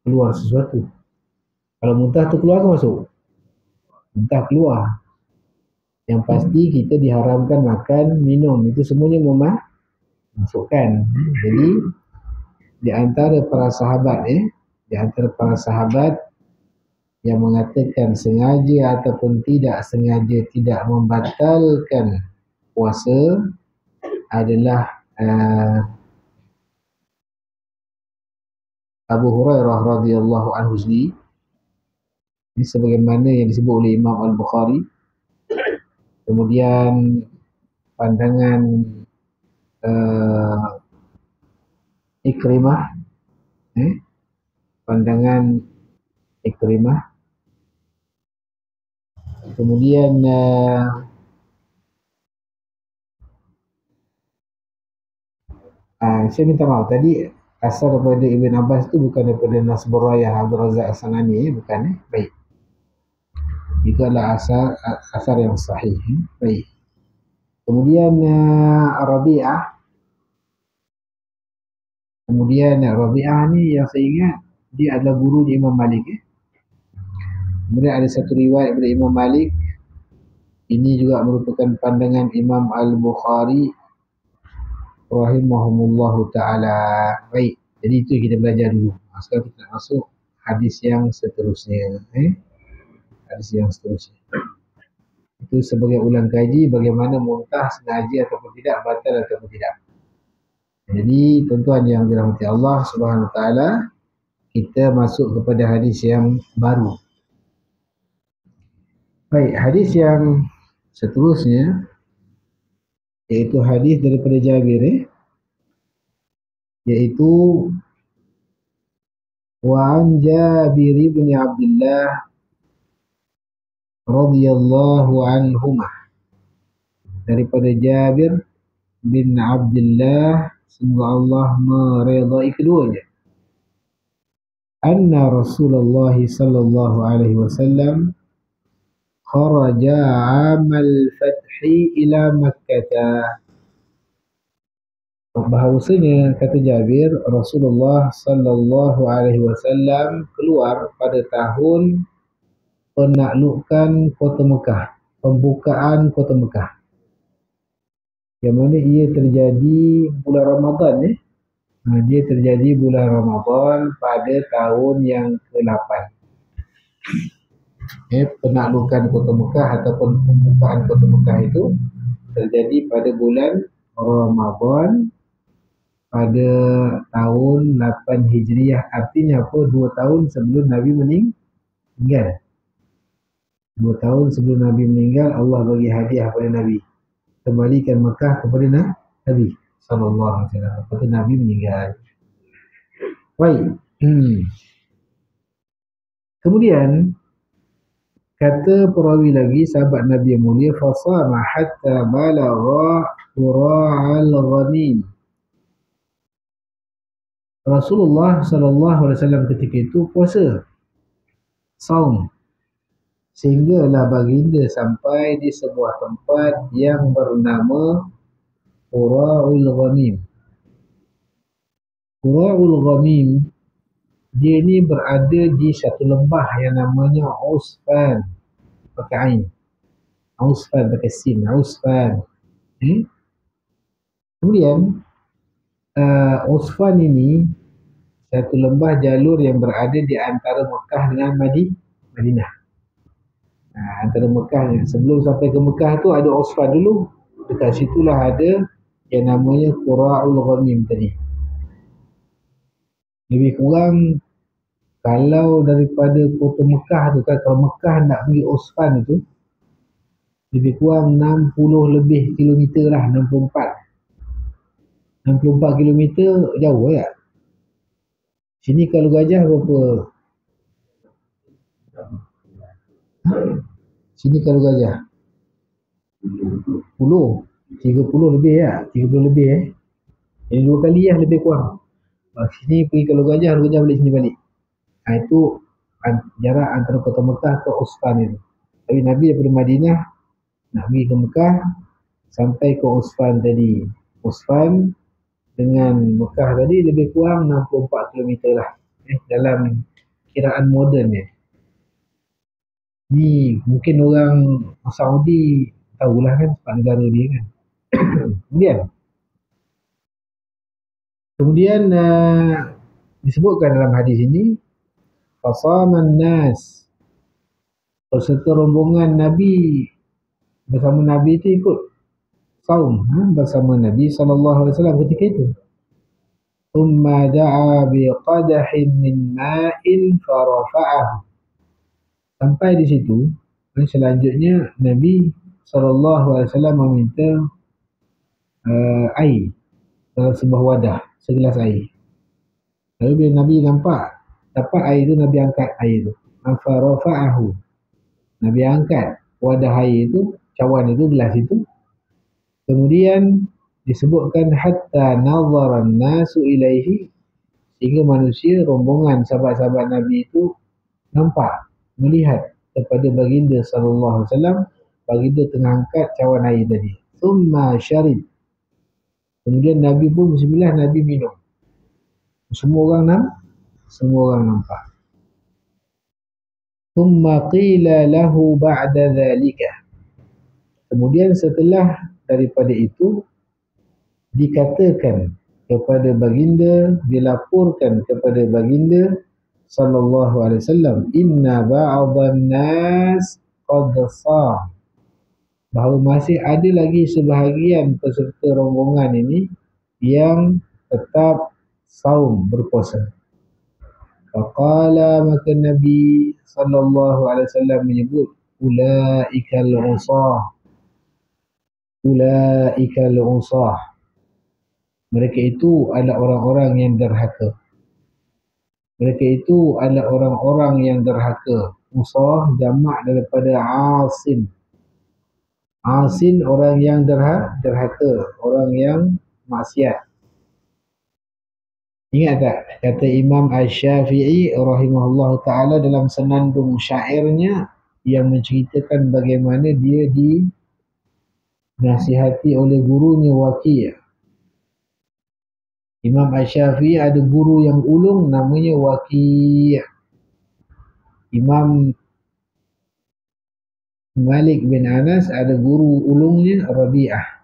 keluar sesuatu. Kalau muntah tu keluar ke masuk? Muntah keluar. Yang pasti kita diharamkan makan, minum. Itu semuanya memasukkan. Jadi di antara para sahabat di antara para sahabat yang mengatakan sengaja ataupun tidak sengaja tidak membatalkan puasa adalah Abu Hurairah radhiyallahu anhu sendiri. Ini sebagaimana yang disebut oleh Imam Al-Bukhari. Kemudian pandangan Ikrimah, pandangan Ikrimah. Kemudian saya minta maaf tadi asal daripada Ibn Abbas tu bukan daripada Nasbur Rayah Abdul Razak As-Sanani, bukan baik. Itu adalah asar yang sahih. Baik. Kemudian Rabi'ah. Kemudian Rabi'ah ni yang saya ingat dia adalah guru Imam Malik. Kemudian ada satu riwayat daripada Imam Malik. Ini juga merupakan pandangan Imam Al-Bukhari rahimahumullahu ta'ala. Baik. Jadi itu kita belajar dulu. Sekarang kita masuk hadis yang seterusnya. Hadis yang seterusnya. Itu sebagai ulang kaji bagaimana muntah sengaja ataupun tidak, batal ataupun tidak. Jadi tuan-tuan yang dirahmati Allah Subhanahu Wa Taala, kita masuk kepada hadis yang baru. Baik, hadis yang seterusnya iaitu hadis daripada Jabir, iaitu wa an Jabir bin Abdullah radhiyallahu anhumah, daripada Jabir bin Abdullah, semoga Allah meridai keduanya, anna Rasulullah sallallahu alaihi wasallam kharaja amal fathi ila Makkah. Bahawasanya kata Jabir, Rasulullah sallallahu alaihi wasallam keluar pada tahun penaklukan kota Mekah, pembukaan kota Mekah, yang mana ia terjadi bulan Ramadan. Dia terjadi bulan Ramadan pada tahun yang ke-8. Penaklukan kota Mekah ataupun pembukaan kota Mekah itu terjadi pada bulan Ramadan pada tahun 8 Hijriah. Artinya apa? 2 tahun sebelum Nabi meninggal. 2 tahun sebelum Nabi meninggal, Allah bagi hadiah pada Nabi, kembalikan Mekah kepada Nabi sallallahu alaihi wasallam. Lepas Nabi meninggal. Baik. Kemudian kata perawi lagi, sahabat Nabi yang mulia, fasama hatta balagha qura'al ghamim. Rasulullah sallallahu alaihi wasallam ketika itu puasa, saum, sehinggalah baginda sampai di sebuah tempat yang bernama Qura'ul Ghamim. Qura'ul Ghamim, dia ni berada di satu lembah yang namanya Usfan, pakai ain. Usfan pakai sin, Usfan. Kemudian Usfan ini satu lembah jalur yang berada di antara Mekah dengan Madinah. Antara Mekah, sebelum sampai ke Mekah tu ada Usfan dulu. Dekat situlah ada yang namanya Qura'ul Ghamim tadi. Lebih kurang kalau daripada kota Mekah tu, kalau Mekah nak pergi Usfan tu, lebih kurang 60 lebih kilometer lah, 64 kilometer, jauh ya. Sini kalau Gajah berapa? Sini kalau Gajah 30 lebih ya, 30 lebih Ini 2 kali ya lebih kurang. Sini pergi kalau Gajah balik sini balik. Itu jarak antara kota Mekah ke Usfan itu. Tapi Nabi daripada Madinah nak pergi ke Mekah, sampai ke Usfan tadi. Usfan dengan Mekah tadi lebih kurang 64 km lah. Dalam kiraan moden ni. Ni mungkin orang Saudi tahulah kan sebab negara dia kan. Kemudian disebutkan dalam hadis ini fasaman nas, peserta rombongan Nabi bersama Nabi itu ikut saum bersama Nabi SAW ketika itu. Thumma da'a biqadahin min ma'in farafa'ahu. Sampai di situ, selanjutnya Nabi SAW meminta air dalam sebuah wadah, segelas air. Lalu bila Nabi dapat air itu, Nabi angkat air itu. Farafa'ahu. Nabi angkat wadah air itu, cawan itu, gelas itu. Kemudian disebutkan hatta nazaran nasu ilaihi, sehingga manusia, rombongan sahabat-sahabat Nabi itu nampak, melihat kepada baginda sallallahu alaihi wasallam. Baginda tengah angkat cawan air tadi. Thumma syarib. Kemudian Nabi pun bismillah, Nabi minum. Semua orang nampak. Thumma qila lahu ba'da dhalika. Kemudian setelah daripada itu dikatakan kepada baginda, dilaporkan kepada baginda sallallahu alaihi wasallam, inna ba'dhan nas qad sah, bahawa masih ada lagi sebahagian peserta rombongan ini yang tetap saum, berpuasa. Faqala, maka Nabi sallallahu alaihi wasallam menyebut, ulaikal usah, mereka itu adalah orang-orang yang derhaka. Mereka itu adalah orang-orang yang derhaka. Usah jamak daripada asin. Asin orang yang derhaka, orang yang maksiat. Ingat tak kata Imam Asy-Syafi'i rahimahullah ta'ala dalam senandung syairnya yang menceritakan bagaimana dia dinasihati oleh gurunya Waqi'. Imam Asy-Syafi'i ada guru yang ulung namanya Waqi'. Imam Malik bin Anas ada guru ulungnya Rabi'ah.